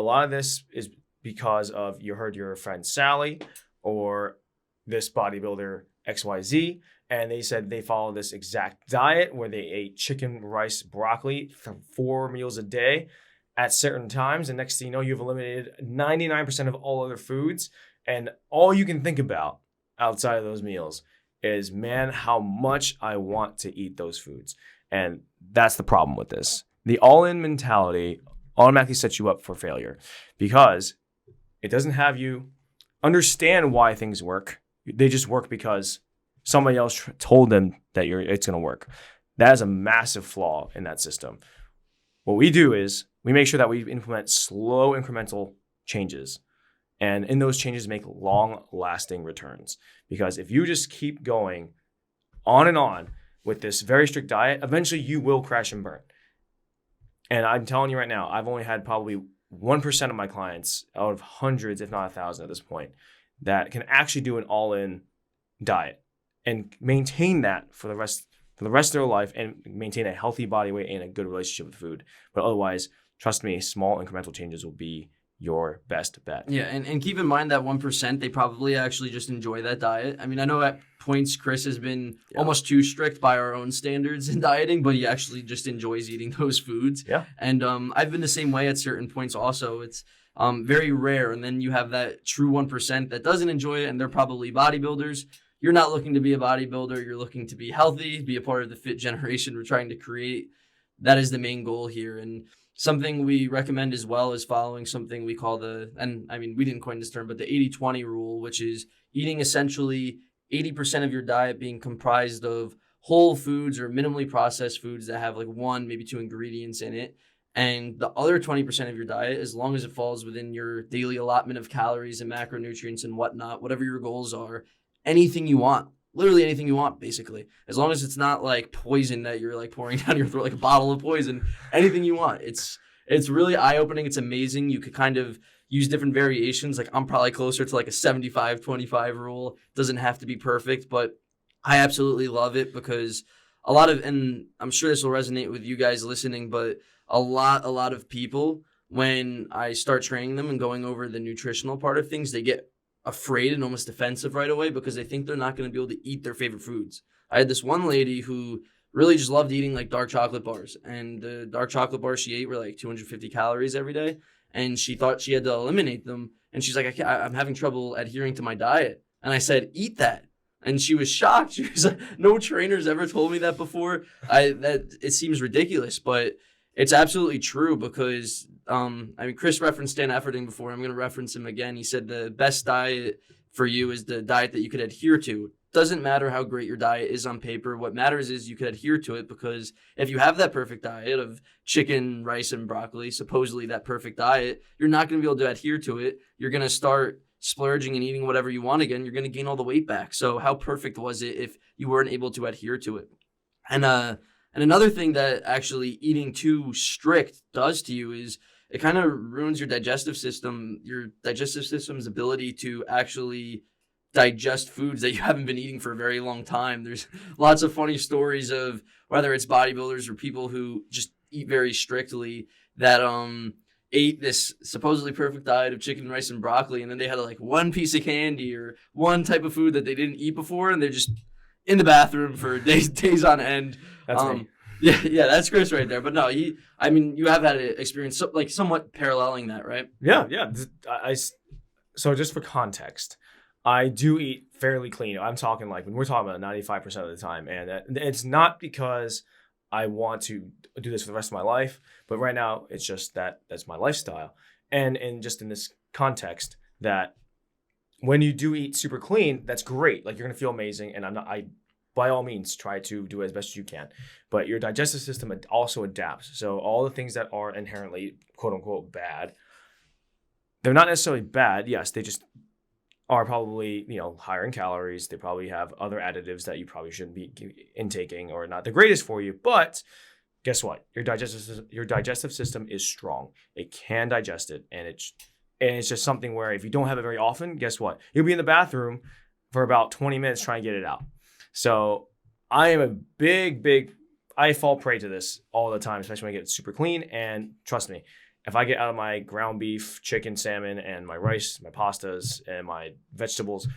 A lot of this is because of you heard your friend Sally or this bodybuilder XYZ, and they said they follow this exact diet where they ate chicken, rice, broccoli for 4 meals a day at certain times. And next thing you know, you've eliminated 99% of all other foods. And all you can think about outside of those meals is, man, how much I want to eat those foods. And that's the problem with this. The all-in mentality automatically sets you up for failure because it doesn't have you understand why things work. They just work because somebody else told them that it's going to work. That is a massive flaw in that system. What we do is we make sure that we implement slow incremental changes. And in those changes, make long-lasting returns. Because if you just keep going on and on with this very strict diet, eventually you will crash and burn. And I'm telling you right now, I've only had probably 1% of my clients out of hundreds, if not 1,000 at this point, that can actually do an all-in diet and maintain that for the rest of their life and maintain a healthy body weight and a good relationship with food. But otherwise, trust me, small incremental changes will be your best bet. Yeah, and keep in mind that 1%, they probably actually just enjoy that diet. I mean, I know at points Chris has been almost too strict by our own standards in dieting, but he actually just enjoys eating those foods. Yeah. And I've been the same way at certain points also. It's very rare. And then you have that true 1% that doesn't enjoy it, and they're probably bodybuilders. You're not looking to be a bodybuilder. You're looking to be healthy, be a part of the fit generation we're trying to create. That is the main goal here. And something we recommend as well is following something we call we didn't coin this term, but the 80-20 rule, which is eating essentially 80% of your diet being comprised of whole foods or minimally processed foods that have like 1, maybe 2 ingredients in it. And the other 20% of your diet, as long as it falls within your daily allotment of calories and macronutrients and whatnot, whatever your goals are, anything you want. Literally anything you want, basically. As long as it's not like poison that you're like pouring down your throat, like a bottle of poison, anything you want. It's really eye-opening. It's amazing. You could kind of use different variations. Like I'm probably closer to like a 75-25 rule. Doesn't have to be perfect, but I absolutely love it because and I'm sure this will resonate with you guys listening, but a lot of people, when I start training them and going over the nutritional part of things, they get afraid and almost defensive right away because they think they're not going to be able to eat their favorite foods. I had this one lady who really just loved eating like dark chocolate bars, and the dark chocolate bars she ate were like 250 calories every day, and she thought she had to eliminate them, and she's like, I'm having trouble adhering to my diet. And I said, eat that. And she was shocked. She was like, no trainer's ever told me that before. It seems ridiculous, but it's absolutely true because Chris referenced Dan Efferding before. I'm going to reference him again. He said the best diet for you is the diet that you could adhere to. Doesn't matter how great your diet is on paper. What matters is you could adhere to it, because if you have that perfect diet of chicken, rice, and broccoli, supposedly that perfect diet, you're not going to be able to adhere to it. You're going to start splurging and eating whatever you want again. You're going to gain all the weight back. So how perfect was it if you weren't able to adhere to it? And another thing that actually eating too strict does to you is it kind of ruins your digestive system's ability to actually digest foods that you haven't been eating for a very long time. There's lots of funny stories of whether it's bodybuilders or people who just eat very strictly that ate this supposedly perfect diet of chicken, rice, and broccoli, and then they had like one piece of candy or one type of food that they didn't eat before, and they're just in the bathroom for days on end. That's me. Yeah, that's Chris right there. But no, you have had an experience like somewhat paralleling that, right? Yeah. So just for context, I do eat fairly clean. I'm talking like when we're talking about 95% of the time, and it's not because I want to do this for the rest of my life, but right now it's just that's my lifestyle. And just in this context, that when you do eat super clean, that's great. Like you're gonna feel amazing, and I by all means try to do it as best as you can. But your digestive system also adapts. So all the things that are inherently quote unquote bad, they're not necessarily bad. Yes, they just are probably, higher in calories. They probably have other additives that you probably shouldn't be intaking or not the greatest for you. But guess what? Your digestive system is strong. It can digest it. And it's just something where if you don't have it very often, guess what? You'll be in the bathroom for about 20 minutes trying to get it out. So I am I fall prey to this all the time, especially when I get super clean. And trust me, if I get out of my ground beef, chicken, salmon, and my rice, my pastas, and my vegetables,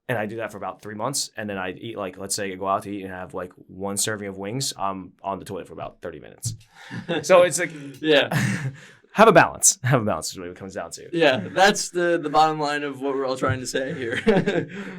and I do that for about 3 months, and then I eat, like, let's say I go out to eat and have like 1 serving of wings, I'm on the toilet for about 30 minutes. So it's like, Yeah. have a balance. Have a balance is what it comes down to. Yeah, that's the bottom line of what we're all trying to say here.